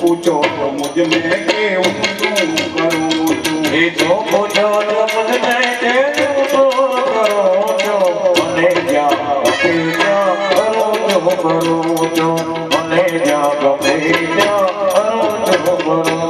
पूछो तो मुझने के करूँ जो पूछो तो मुझने के करो जो मने जा करो जो करो जो मने जा करो जो करो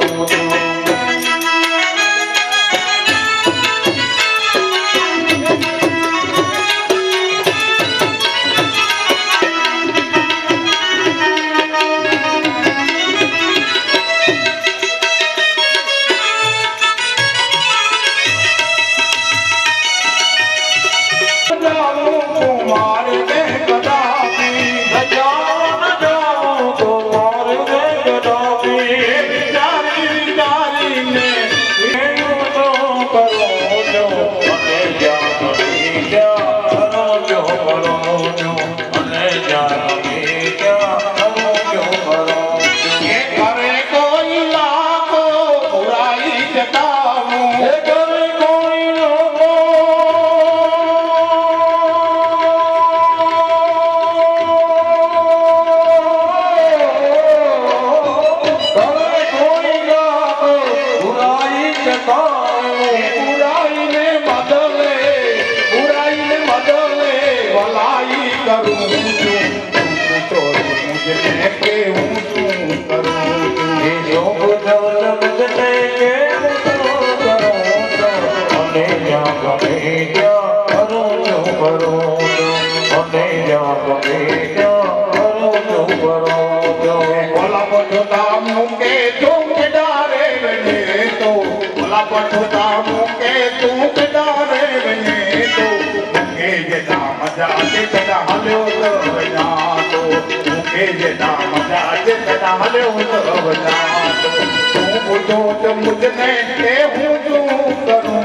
जो मुझने के हूँ तू करूँ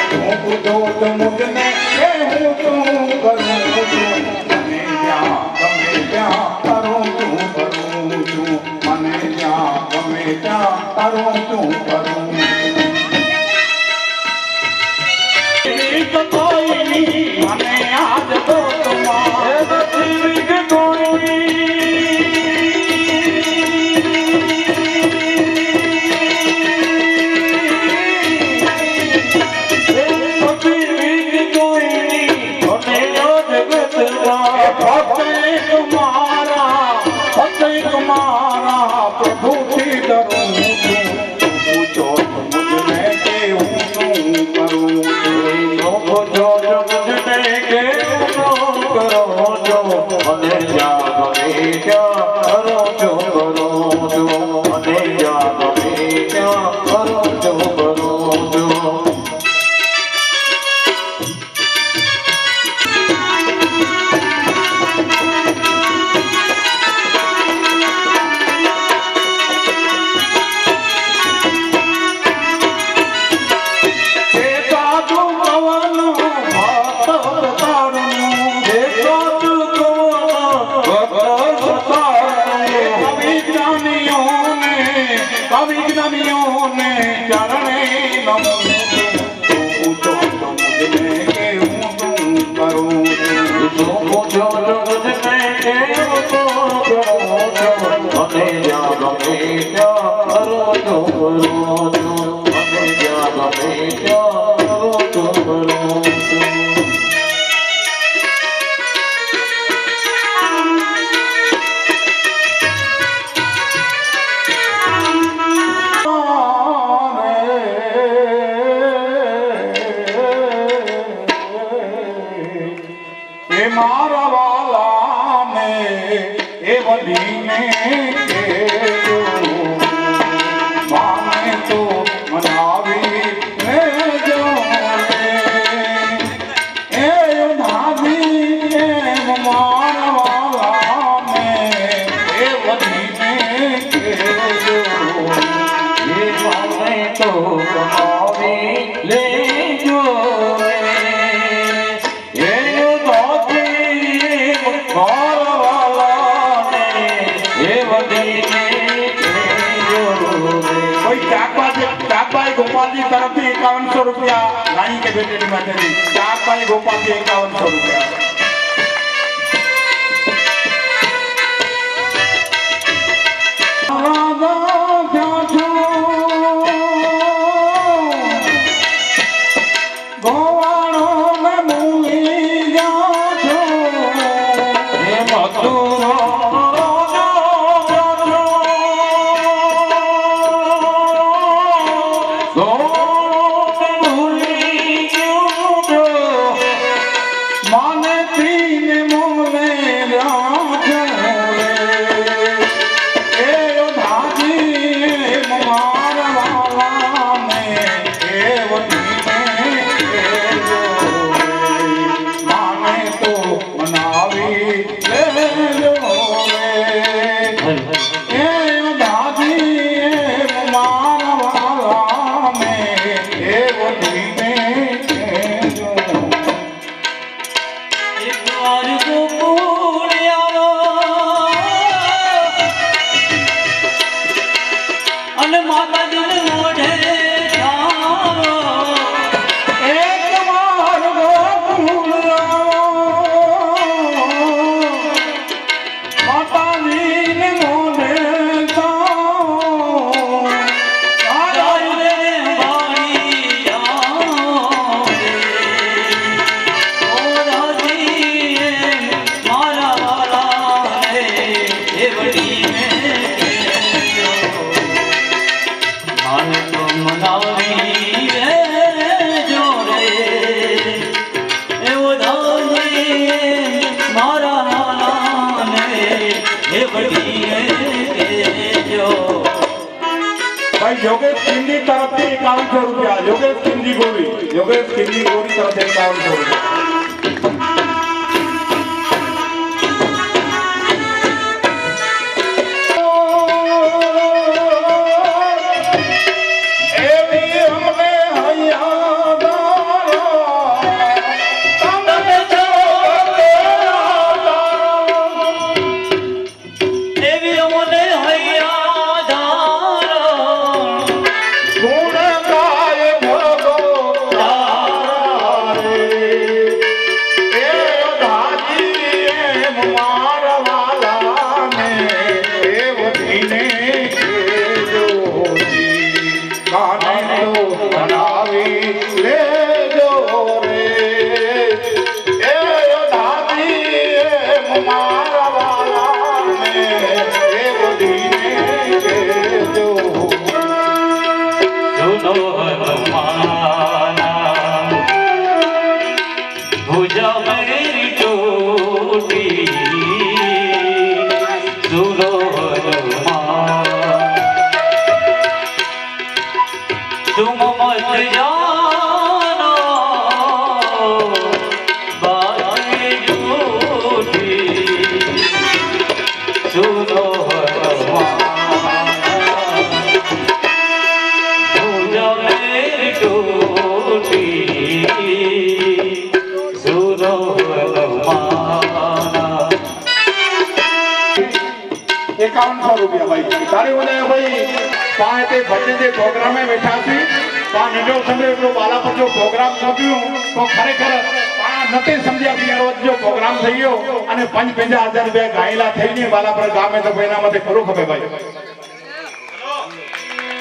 तू पूछो तो मुझने के हूँ तू करूँ मने क्या गमे क्या करूँ तू मने क्या गमे क्या करूँ तू करूँ कोई नहीं मने आज तो तुम्हारे भाई चाकबाई गोपाल जी तरफ से 5100 रुपया रानी के बेटे की माते दी चाकबाई गोपाल जी 5100 रुपया योगेश सिंधी तरफ से 5100 रुपया योगेश सिंधी गोरी तरफ से 5100 रुपया ₹5100 भाई तारी वजह भाई पाए भजन के प्रोग्राम में बैठा थी नंढो समय बाला पर जो प्रोग्राम सोच्યું तो खरेखर नते समझ्या कि यार जो प्रोग्राम થઈ ગયો અને 5-5000 રૂપિયા ગાયલા થઈને બાલા પર ગામે તો એના માટે ખરો ખબે ભાઈ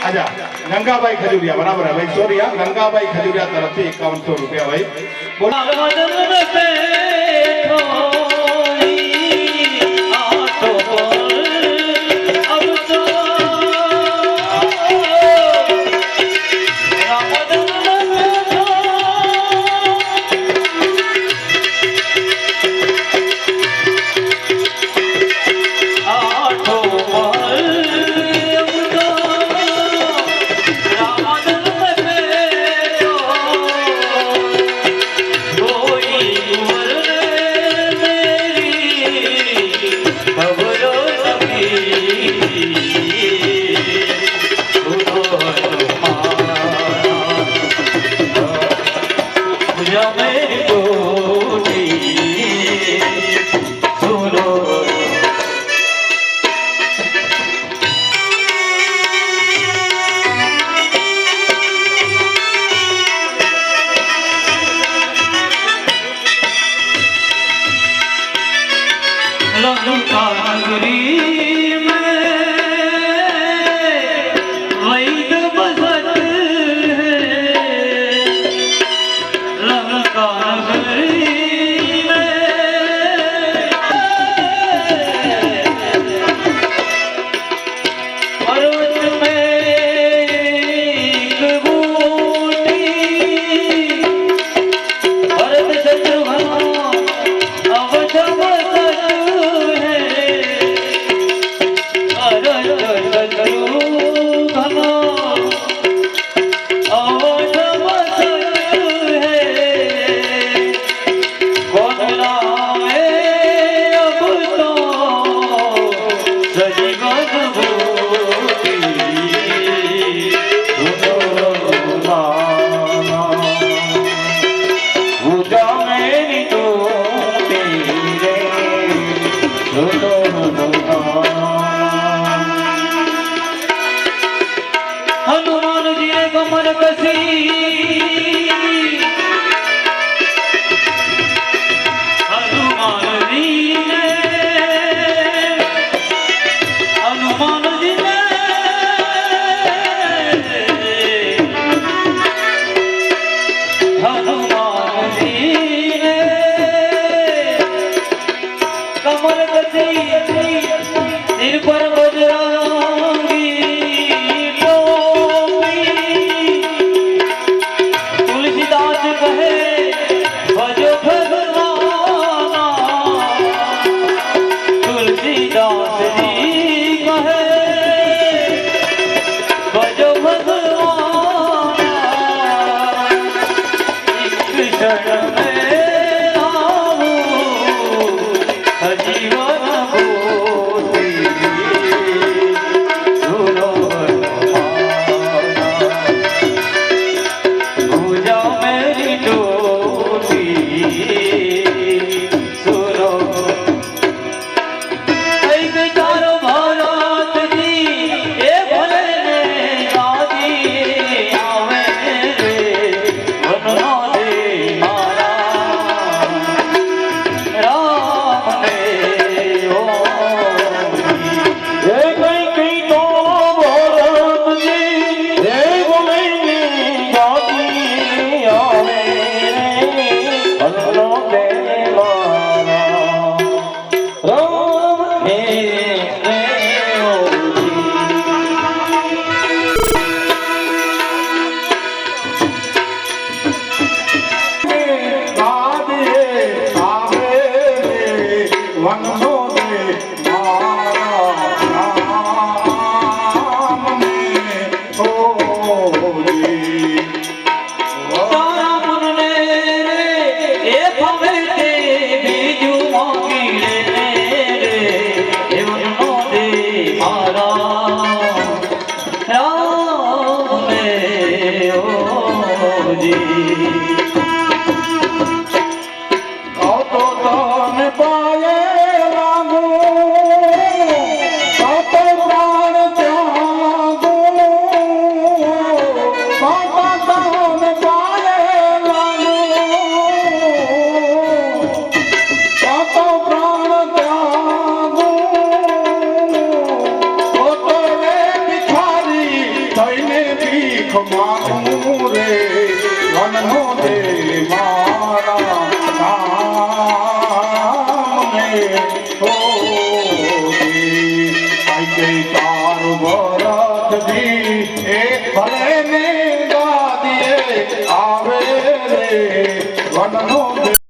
आजा गंगाबाई खजूरिया बराबर है भाई सॉरी यार गंगाबाई खजूरिया तरफ से 5100 रुपया भाई રામ રામ રે ઓજી તો તને પાયે લાગુ તો પ્રાણ ત્યાગો તને પાયે લાગુ તો પ્રાણ ત્યાગો તો રે ભિખારી થઈને ભીખ માંગું રે વનનો દે મારા ભલે ને ગાદીએ આવે રે વનનો